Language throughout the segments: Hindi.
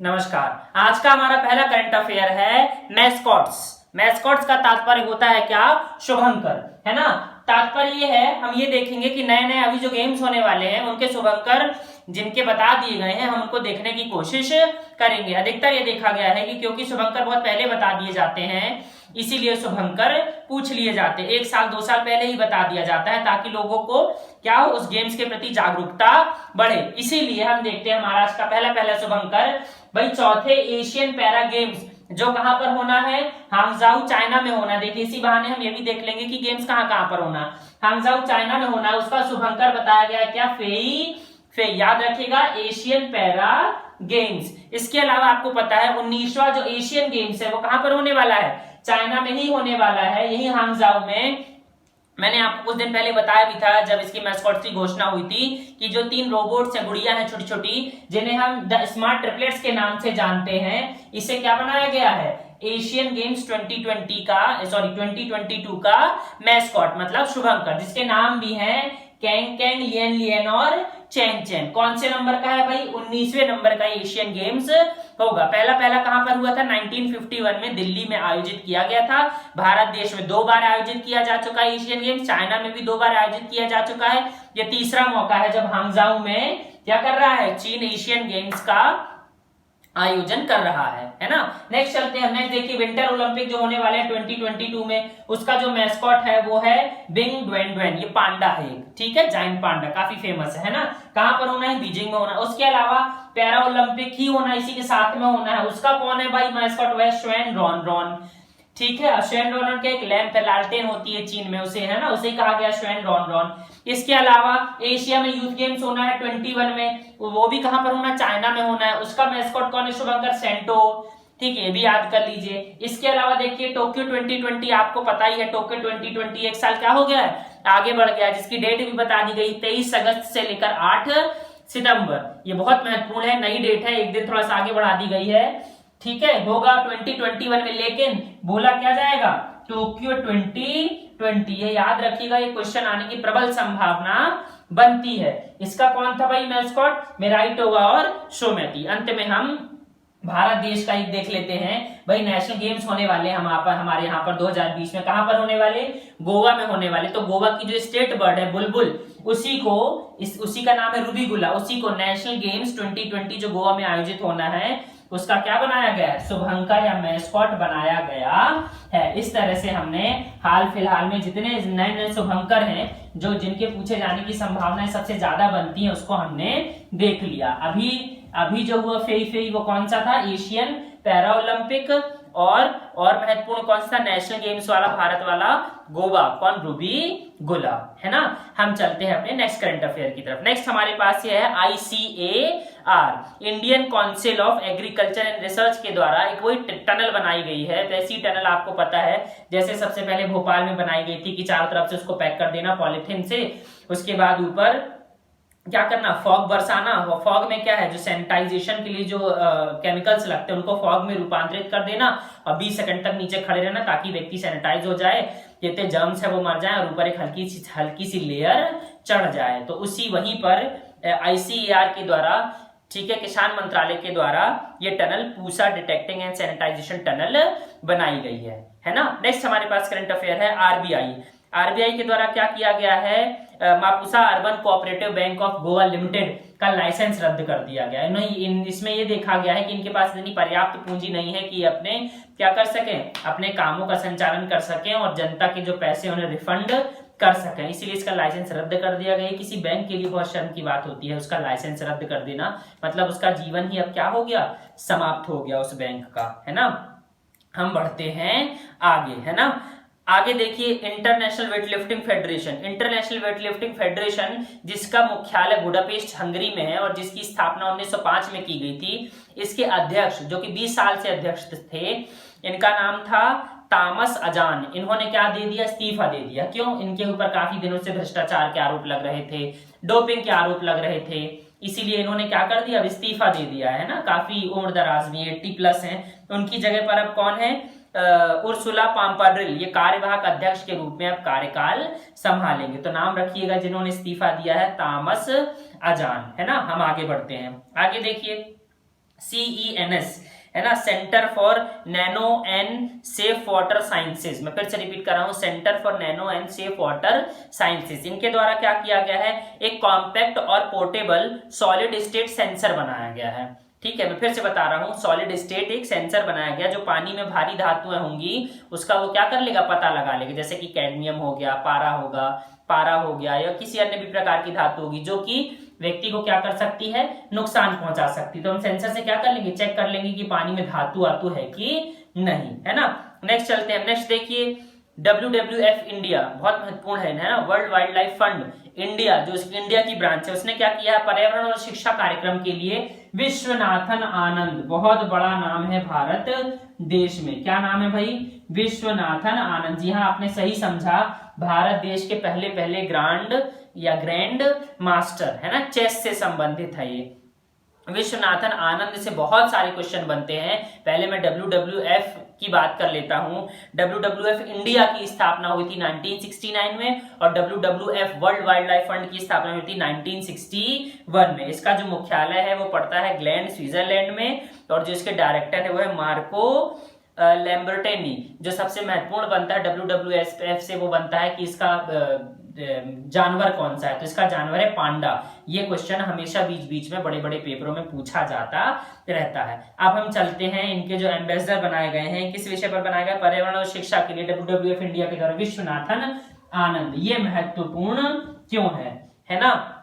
नमस्कार। आज का हमारा पहला करंट अफेयर है मैस्कॉट्स। मैस्कॉट्स का तात्पर्य होता है क्या? शुभंकर, है ना। तात्पर्य ये है, हम ये देखेंगे कि नए नए अभी जो गेम्स होने वाले हैं उनके शुभंकर जिनके बता दिए गए हैं हम उनको देखने की कोशिश करेंगे। अधिकतर ये देखा गया है कि क्योंकि शुभंकर बहुत पहले बता दिए जाते हैं इसीलिए शुभंकर पूछ लिए जाते हैं। 1 साल 2 साल पहले ही बता दिया जाता है ताकि लोगों को क्या हो, उस गेम्स के प्रति जागरूकता बढ़े। इसीलिए हम देखते हैं महाराष्ट्र का पहला पहला शुभंकर भाई, चौथे एशियन पैरा गेम्स जो कहां पर होना है? हांगझाऊ चाइना में होना। देखिए इसी बहाने हम ये भी देख लेंगे कि गेम्स कहां कहां पर होना। हांगझाऊ चाइना में होना, उसका शुभंकर बताया गया क्या? फेई फे, याद रखिएगा, एशियन पैरा गेम्स। इसके अलावा आपको पता है 19वां जो एशियन गेम्स है वो कहां पर होने वाला है? चाइना में ही होने वाला है, यही हांगझाऊ में। मैंने आपको कुछ दिन पहले बताया भी था जब इसकी मैस्कॉट की घोषणा हुई थी कि जो 3 रोबोट्स हैं, गुड़िया हैं छोटी छोटी, जिन्हें हम द स्मार्ट ट्रिपलेट्स के नाम से जानते हैं, इसे क्या बनाया गया है? एशियन गेम्स 2022 का मैस्कॉट मतलब शुभंकर, जिसके नाम भी हैं कैंग कैंग, लियन लियन और चैन चैन। कौन से नंबर का है भाई? 19वें नंबर का एशियन गेम्स होगा। पहला पहला कहां पर हुआ था? 1951 में दिल्ली में आयोजित किया गया था। भारत देश में 2 बार आयोजित किया जा चुका है एशियन गेम्स, चाइना में भी 2 बार आयोजित किया जा चुका है। यह तीसरा मौका है जब हांगझाऊ में क्या कर रहा है? चीन एशियन गेम्स का आयोजन कर रहा है ना। नेक्स्ट चलते हैं। नेक्स्ट देखिए, विंटर ओलंपिक जो होने वाले हैं 2022 में, उसका जो मैस्कॉट है वो है बिंग ड्वेन ड्वेन। ये पांडा है, ठीक है, जाइंट पांडा, काफी फेमस है ना। कहां पर होना है? बीजिंग में होना। उसके अलावा पैरा ओलंपिक ही होना, इसी के साथ में होना है। उसका कौन है भाई मैस्कॉट? वह श्वेन रॉन रॉन, ठीक है। श्वेन रॉन के एक लैंप है, लालटेन होती है चीन में, उसे, है ना, उसे कहा गया श्वेन रॉन रॉन। इसके अलावा एशिया में यूथ गेम्स होना है 21 में, वो भी कहां पर होना? चाइना में होना है। उसका मैस्कॉट कौन है? शुभंकर सेंटो, ठीक है, ये भी याद कर लीजिए। इसके अलावा देखिए टोक्यो 2020, आपको पता ही है टोक्यो 2020 एक साल क्या हो गया है? आगे बढ़ गया, जिसकी डेट भी बता दी गई 23 अगस्त से लेकर 8 सितंबर। ये बहुत महत्वपूर्ण है, नई डेट है, एक दिन थोड़ा सा आगे बढ़ा दी गई है, ठीक है। होगा 2021 में, लेकिन बोला क्या जाएगा? टोक्यो 2020। ये याद रखिएगा, ये क्वेश्चन आने की प्रबल संभावना बनती है। इसका कौन था भाई मैस्कॉट? मेराइटोवा और शोमेती। अंत में हम भारत देश का एक देख लेते हैं भाई। नेशनल गेम्स होने वाले हमारे यहाँ पर 2020 में, कहां पर होने वाले? गोवा में होने वाले। तो गोवा की जो स्टेट बर्ड है बुलबुल, उसी का नाम है रूबीगुला। उसी को नेशनल गेम्स 2020 जो गोवा में आयोजित होना है उसका क्या बनाया गया है? शुभंकर या मैस्कॉट बनाया गया है। इस तरह से हमने हाल फिलहाल में जितने नए नए शुभंकर हैं जो जिनके पूछे जाने की संभावनाएं सबसे ज्यादा बनती हैं उसको हमने देख लिया। अभी जो हुआ फेई फेई वो कौन सा था? Asian para Olympic. और महत्वपूर्ण कौन सा? नेशनल गेम्स वाला, भारत वाला, गोवा। कौन? रूबी गुला, है ना। हम चलते हैं अपने नेक्स्ट करंट अफेयर की तरफ। नेक्स्ट हमारे पास ये है ICAR, Indian council of agriculture and research के द्वारा एक वही टनल बनाई गई है। वैसी टनल आपको पता है जैसे सबसे पहले भोपाल में बनाई गई थी कि चारों तरफ से उसको पैक कर देना पॉलिथीन से, उसके बाद ऊपर क्या करना? फॉग बरसाना। फॉग में क्या है? जो सैनिटाइजेशन के लिए जो केमिकल्स लगते हैं उनको फॉग में रूपांतरित कर देना और 20 सेकंड तक नीचे खड़े रहना ताकि व्यक्ति सैनिटाइज हो जाए, जितने जर्म्स है वो मर जाए और ऊपर एक हल्की सी लेयर चढ़ जाए। तो उसी वहीं पर ICAR के द्वारा, ठीक है, किसान मंत्रालय के द्वारा ये tunnel Pusa detecting and sanitization tunnel बनाई गई है ना। नेक्स्ट हमारे पास करंट अफेयर है RBI के द्वारा क्या किया गया है? Mapusa urban cooperative bank of Goa limited का लाइसेंस रद्द कर दिया गया है। इसमें ये देखा गया है कि इनके पास इतनी पर्याप्त पूंजी नहीं है कि अपने क्या कर सकें, अपने कामों का संचालन कर सकें और जनता के जो पैसे उन्हें रिफंड कर सकें, इसीलिए इसका लाइसेंस रद्द कर दिया गया। किसी बैंक के लिए बहुत शर्म की बात होती है उसका लाइसेंस रद्द कर देना, मतलब उसका जीवन ही अब क्या हो गया? समाप्त हो गया उस बैंक का, है ना। हम बढ़ते हैं आगे, है ना। आगे देखिए इंटरनेशनल वेटलिफ्टिंग फेडरेशन जिसका मुख्यालय बुडापेस्ट हंगरी में है और जिसकी स्थापना 1905 में की गई थी, इसके अध्यक्ष जो कि 20 साल से अध्यक्ष थे, इनका नाम था तामस अजान। इन्होंने क्या दे दिया? इस्तीफा दे दिया। क्यों? इनके ऊपर काफी दिनों से भ्रष्टाचार के आरोप लग रहे थे, डोपिंग के आरोप लग रहे थे, इसीलिए इन्होंने क्या कर दिया? अब इस्तीफा दे दिया, है ना। काफी उम्र दराज में 80+ हैं। उनकी जगह पर अब कौन है? उर्सुला पाम्पाड्रिल, ये कार्यवाहक अध्यक्ष के रूप में अब कार्यकाल संभालेंगे। तो नाम रखिएगा जिन्होंने इस्तीफा दिया है, तामस अजान, है ना। हम आगे बढ़ते हैं। आगे देखिए CENS, है ना, centre for nano and safe water sciences. मैं फिर से रिपीट कर रहा हूं, centre for nano and safe water sciences. इनके द्वारा क्या किया गया है, एक कॉम्पैक्ट और पोर्टेबल सॉलिड स्टेट सेंसर बनाया गया है। ठीक है, मैं फिर से बता रहा हूं, सॉलिड स्टेट एक सेंसर बनाया गया जो पानी में भारी धातुएं होंगी उसका वो क्या कर लेगा, पता लगा लेगा। जैसे कि कैडमियम हो गया, पारा हो गया या किसी अन्य भी प्रकार की धातु होगी जो कि व्यक्ति को क्या कर सकती है, नुकसान पहुंचा सकती है। तो हम सेंसर से क्या कर लेंगे, चेक कर लेंगे कि पानी में धातु आतु है कि नहीं, है ना। नेक्स्ट चलते हैं, नेक्स्ट देखिए WWF इंडिया, बहुत महत्वपूर्ण है ना, world wild life fund India, जो इंडिया की ब्रांच है, उसने क्या किया है, पर्यावरण और शिक्षा कार्यक्रम के लिए विश्वनाथन आनंद, बहुत बड़ा नाम है भारत देश में, क्या नाम है भाई, विश्वनाथन आनंद। जी हाँ, आपने सही समझा, भारत देश के पहले ग्रैंड मास्टर, है ना, चेस से संबंधित है ये विश्वनाथन आनंद। से बहुत सारे क्वेश्चन बनते हैं। पहले मैं WWF की बात कर लेता हूं। WWF इंडिया की स्थापना हुई थी 1969 में और WWF world wild life fund की स्थापना हुई थी 1961 में। इसका जो मुख्यालय है वो पड़ता है ग्लैंड, स्विट्जरलैंड में, और जो इसके डायरेक्टर है वो है मार्को लैम्बर्टिनी। जो सबसे महत्वपूर्ण बनता है WWF से वो बनता है कि इसका जानवर कौन सा है, तो इसका जानवर है पांडा। ये क्वेश्चन हमेशा बीच बीच में बड़े बड़े पेपरों में पूछा जाता रहता है। अब हम चलते हैं, इनके जो एम्बेसडर बनाए गए हैं किस विषय पर बनाए गए, पर्यावरण और शिक्षा के लिए WWF इंडिया के द्वारा विश्वनाथन आनंद। ये महत्वपूर्ण क्यों है ना।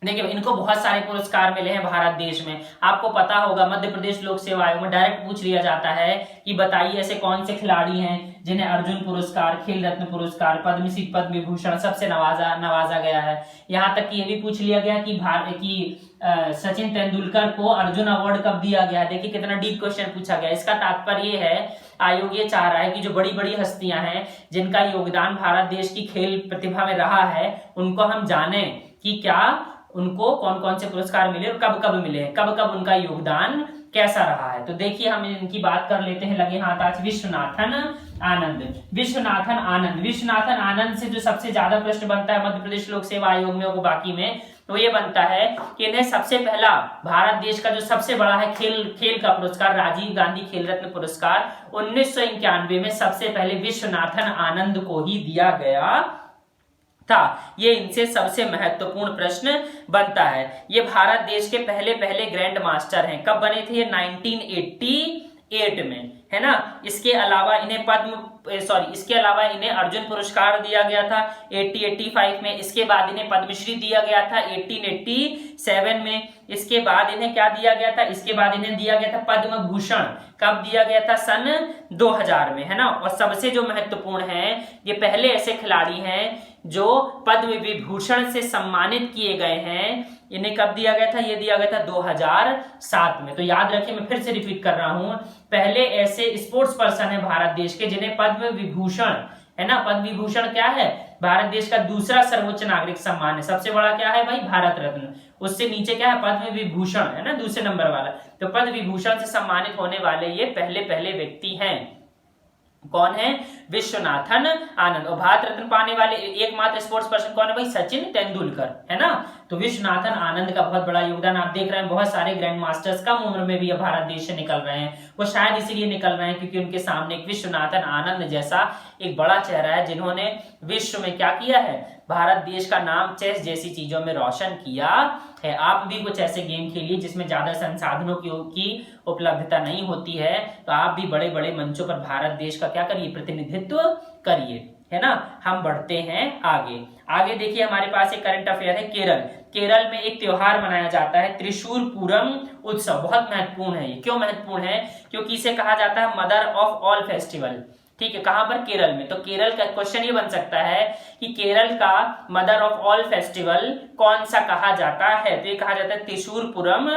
देखिए, इनको बहुत सारे पुरस्कार मिले हैं भारत देश में। आपको पता होगा मध्य प्रदेश लोक सेवा आयोग में डायरेक्ट पूछ लिया जाता है कि बताइए ऐसे कौन से खिलाड़ी हैं जिन्हें अर्जुन पुरस्कार, खेल रत्न पुरस्कार, पद्मश्री, पद्म विभूषण सबसे नवाजा गया है। यहाँ तक कि ये भी पूछ लिया गया कि सचिन तेंदुलकर को अर्जुन अवार्ड कब दिया गया। देखिए कितना डीप क्वेश्चन पूछा गया। इसका तात्पर्य ये है, आयोग ये चाह रहा है कि जो बड़ी बड़ी हस्तियां हैं जिनका योगदान भारत देश की खेल प्रतिभा में रहा है उनको हम जाने कि क्या उनको कौन कौन से पुरस्कार मिले और कब कब मिले, कब कब उनका योगदान कैसा रहा है। तो देखिए हम इनकी बात कर लेते हैं, लगे हाथ आज। विश्वनाथन आनंद से जो सबसे ज्यादा प्रश्न बनता है मध्य प्रदेश लोक सेवा आयोग में और बाकी में, तो ये बनता है कि इन्हें सबसे पहला भारत देश का जो सबसे बड़ा है खेल का पुरस्कार, राजीव गांधी खेल रत्न पुरस्कार 1991 में सबसे पहले विश्वनाथन आनंद को ही दिया गया था। ये इनसे सबसे महत्वपूर्ण प्रश्न बनता है। ये भारत देश के पहले ग्रैंड मास्टर हैं। कब बने थे ये, 1988 में, है ना। इसके अलावा इन्हें अर्जुन पुरस्कार दिया गया था 85 में। इसके बाद इन्हें पद्मश्री दिया गया था 1887 में। इसके बाद इन्हें क्या दिया गया था, इसके बाद इन्हें दिया गया था पद्म भूषण। कब दिया गया था, सन 2000 में, है ना। और सबसे जो महत्वपूर्ण है, ये पहले ऐसे खिलाड़ी हैं जो पद्म विभूषण से सम्मानित किए गए हैं। इन्हें कब दिया गया था, ये दिया गया था 2007 में। तो याद रखिए, मैं फिर से रिपीट कर रहा हूं, पहले ऐसे स्पोर्ट्स पर्सन है भारत देश के जिन्हें पद्म विभूषण, है ना। पद्म विभूषण क्या है, भारत देश का दूसरा सर्वोच्च नागरिक सम्मान है। सबसे बड़ा क्या है भाई, भारत रत्न। उससे नीचे क्या है, पद्म विभूषण, है ना, दूसरे नंबर वाला। तो पद्म विभूषण से सम्मानित होने वाले ये पहले व्यक्ति हैं। कौन है, विश्वनाथन आनंद। और भारत रत्न पाने वाले एकमात्र स्पोर्ट्स पर्सन कौन है भाई, सचिन तेंदुलकर, है ना। तो विश्वनाथन आनंद का बहुत बड़ा योगदान। आप देख रहे हैं बहुत सारे ग्रैंड मास्टर्स कम उम्र में भी भारत देश से निकल रहे हैं। वो शायद इसीलिए निकल रहे हैं क्योंकि उनके सामने एक विश्वनाथन आनंद जैसा एक बड़ा चेहरा है जिन्होंने विश्व में क्या किया है, भारत देश का नाम चेस जैसी चीजों में रोशन किया है। आप भी कुछ ऐसे गेम खेलिए जिसमें ज्यादा संसाधनों की उपलब्धता नहीं होती है, तो आप भी बड़े बड़े मंचों पर भारत देश का क्या करिए, प्रतिनिधित्व करिए, है ना। हम बढ़ते हैं आगे देखिए, हमारे पास एक करंट अफेयर है। केरल में एक त्योहार मनाया जाता है त्रिशूर पूरम उत्सव। बहुत महत्वपूर्ण है ये। क्यों महत्वपूर्ण है, क्योंकि इसे कहा जाता है मदर ऑफ ऑल फेस्टिवल। ठीक है, कहां पर, केरल में। तो केरल का क्वेश्चन ये बन सकता है कि केरल का मदर ऑफ ऑल फेस्टिवल कौन सा कहा जाता है। तो ये कहा जाता है त्रिशूर पूरम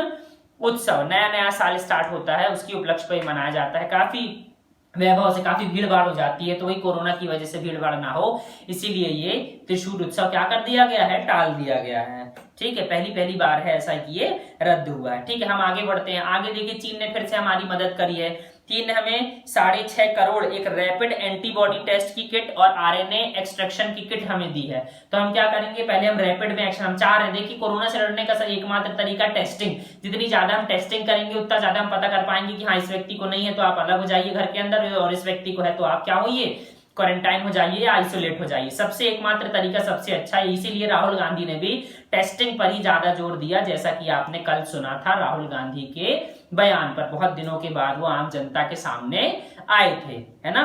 उत्सव। नया साल स्टार्ट होता है, उसकी उपलक्ष्य पर मनाया जाता है। काफी वैभव से, काफी भीड़ भाड़ हो जाती है, तो वही कोरोना की वजह से भीड़ भाड़ ना हो इसीलिए ये त्रिशूल उत्सव क्या कर दिया गया है, टाल दिया गया है। ठीक है, पहली बार है ऐसा कि ये रद्द हुआ है। ठीक है, हम आगे बढ़ते हैं। आगे देखिए चीन ने फिर से हमारी मदद करी है। चीन ने हमें 6.5 करोड़ एक रैपिड एंटीबॉडी टेस्ट की किट और आरएनए एक्सट्रैक्शन की किट हमें दी है। तो हम क्या करेंगे, पहले हम रैपिड में एक्शन हम चाह रहे हैं। देखिए कोरोना से लड़ने का एकमात्र तरीका टेस्टिंग, जितनी ज्यादा हम टेस्टिंग करेंगे उतना ज्यादा हम पता कर पाएंगे कि हाँ इस व्यक्ति को नहीं है तो आप अलग हो जाइए घर के अंदर, और इस व्यक्ति को है तो आप क्या होइए, क्वारंटाइन हो जाइए या आइसोलेट हो जाइए। सबसे एकमात्र तरीका सबसे अच्छा है, इसीलिए राहुल गांधी ने भी टेस्टिंग पर ही ज्यादा जोर दिया, जैसा कि आपने कल सुना था राहुल गांधी के बयान पर। बहुत दिनों के बाद वो आम जनता के सामने आए थे, है ना।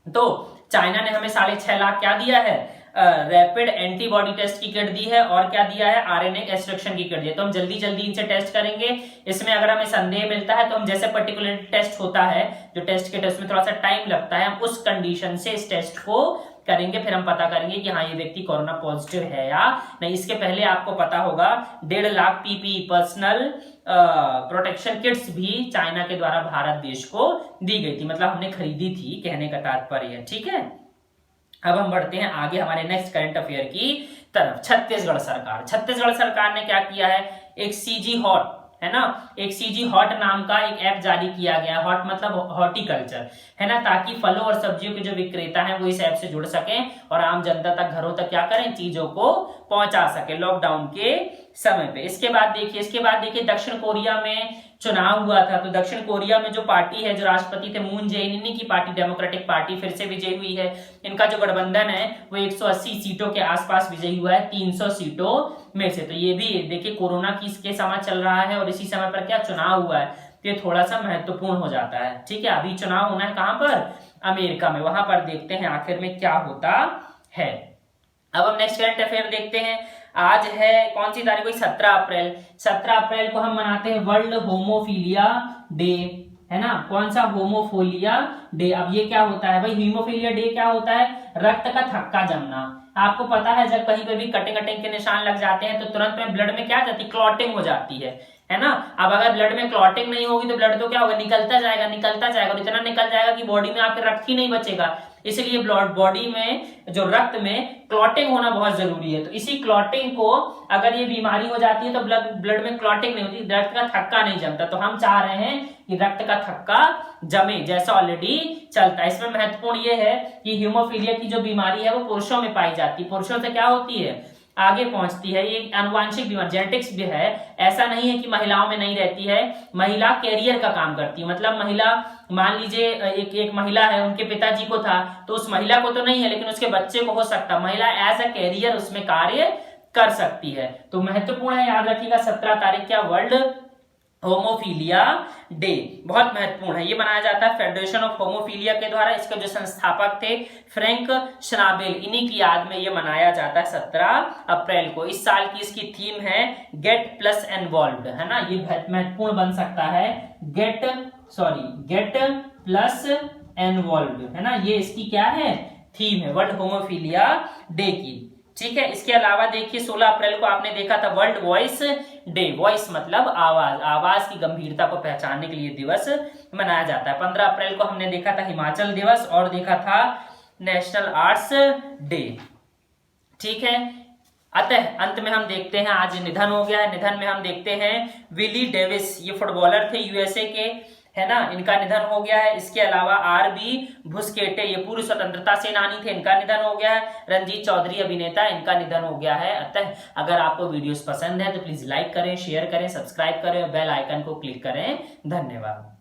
तो चाइना ने हमें 6.5 लाख क्या दिया है, रैपिड एंटीबॉडी टेस्ट की किट दी है, और क्या दिया है, आरएनए एक्सट्रैक्शन की किट दी है। तो हम जल्दी जल्दी इनसे टेस्ट करेंगे। इसमें अगर हमें संदेह मिलता है तो हम जैसे पर्टिकुलर टेस्ट होता है जो टेस्ट किट है उसमें थोड़ा सा टाइम लगता है, हम उस कंडीशन से इस टेस्ट को करेंगे, फिर हम पता करेंगे कि हाँ ये व्यक्ति कोरोना पॉजिटिव है या नहीं। इसके पहले आपको पता होगा 1.5 lakh PPE personal protection kits भी चाइना के द्वारा भारत देश को दी गई थी, मतलब हमने खरीदी थी, कहने का तात्पर्य है। ठीक है, अब हम बढ़ते हैं आगे हमारे नेक्स्ट करंट अफेयर की तरफ। छत्तीसगढ़ सरकार ने क्या किया है, एक सीजी हॉट, है ना, एक सीजी हॉट नाम का एक ऐप जारी किया गया। हॉट मतलब हॉर्टिकल्चर, है ना, ताकि फलों और सब्जियों के जो विक्रेता हैं वो इस ऐप से जुड़ सकें और आम जनता तक घरों तक क्या करें, चीजों को पहुंचा सके लॉकडाउन के समय पे। इसके बाद देखिए दक्षिण कोरिया में चुनाव हुआ था। तो दक्षिण कोरिया में जो पार्टी है, जो राष्ट्रपति थे मून जे इन की पार्टी, डेमोक्रेटिक पार्टी फिर से विजयी हुई है। इनका जो गठबंधन है वो 180 सीटों के आसपास विजयी हुआ है 300 सीटों में से। तो ये भी देखिए कोरोना की इसके समय चल रहा है और इसी समय पर क्या चुनाव हुआ है, तो ये थोड़ा सा महत्वपूर्ण हो जाता है। ठीक है, अभी चुनाव होना है कहां पर, अमेरिका में, वहां पर देखते हैं आखिर में क्या होता है। अब हम नेक्स्ट करंट अफेयर देखते हैं। आज है कौन सी तारीख, 17 अप्रैल। 17 अप्रैल को हम मनाते हैं वर्ल्ड होमोफीलिया डे, है ना। कौन सा, होमोफीलिया डे। अब ये क्या होता है भाई, हीमोफीलिया डे क्या होता है, रक्त का थक्का जमना। आपको पता है जब कहीं पे भी कटिंग के निशान लग जाते हैं तो तुरंत में ब्लड में क्या जाती है, क्लॉटिंग हो जाती है ना। अब अगर ब्लड में क्लॉटिंग नहीं होगी तो ब्लड तो क्या होगा, निकलता जाएगा और इतना निकल जाएगा कि बॉडी में आपके रक्त ही नहीं बचेगा। इसलिए बॉडी में जो रक्त में क्लॉटिंग होना बहुत जरूरी है। तो इसी क्लॉटिंग को अगर ये बीमारी हो जाती है तो ब्लड में क्लॉटिंग नहीं होती, रक्त का थक्का नहीं जमता। तो हम चाह रहे हैं कि रक्त का थक्का जमे, जैसा ऑलरेडी चलता है। इसमें महत्वपूर्ण ये है कि हीमोफीलिया की जो बीमारी है वो पुरुषों में पाई जाती है। पुरुषों से क्या होती है, आगे पहुंचती है। ये आनुवांशिक बीमारी, जेनेटिक्स भी है, ऐसा नहीं है कि महिलाओं में नहीं रहती है। महिला कैरियर का काम करती है, मतलब महिला, मान लीजिए एक महिला है, उनके पिताजी को था तो उस महिला को तो नहीं है लेकिन उसके बच्चे को हो सकता। महिला एज अ कैरियर उसमें कार्य कर सकती है। तो महत्वपूर्ण है, याद रखिएगा 17 तारीख क्या, वर्ल्ड होमोफीलिया डे, बहुत महत्वपूर्ण है। ये मनाया जाता है फेडरेशन ऑफ होमोफीलिया के द्वारा। इसके जो संस्थापक थे फ्रैंक श्नाबेल, इन्हीं की याद में ये मनाया जाता है 17 अप्रैल को। इस साल की इसकी थीम है गेट प्लस इन्वॉल्व्ड, है ना। ये महत्वपूर्ण बन सकता है, गेट प्लस इन्वॉल्व्ड, है ना। ये इसकी क्या है, थीम है वर्ल्ड होमोफीलिया डे की। ठीक है, इसके अलावा देखिए 16 अप्रैल को आपने देखा था वर्ल्ड वॉइस डे। वॉइस मतलब आवाज की गंभीरता को पहचानने के लिए दिवस मनाया जाता है। 15 अप्रैल को हमने देखा था हिमाचल दिवस और देखा था नेशनल आर्ट्स डे। ठीक है, अतः अंत में हम देखते हैं आज निधन हो गया है। निधन में हम देखते हैं विली डेविस, ये फुटबॉलर थे यूएसए के, है ना, इनका निधन हो गया है। इसके अलावा आरबी भुस्केटे, ये पूर्व स्वतंत्रता सेनानी थे, इनका निधन हो गया है। रंजीत चौधरी अभिनेता, इनका निधन हो गया है। अतः अगर आपको वीडियोस पसंद है तो प्लीज लाइक करें, शेयर करें, सब्सक्राइब करें और बेल आइकन को क्लिक करें। धन्यवाद।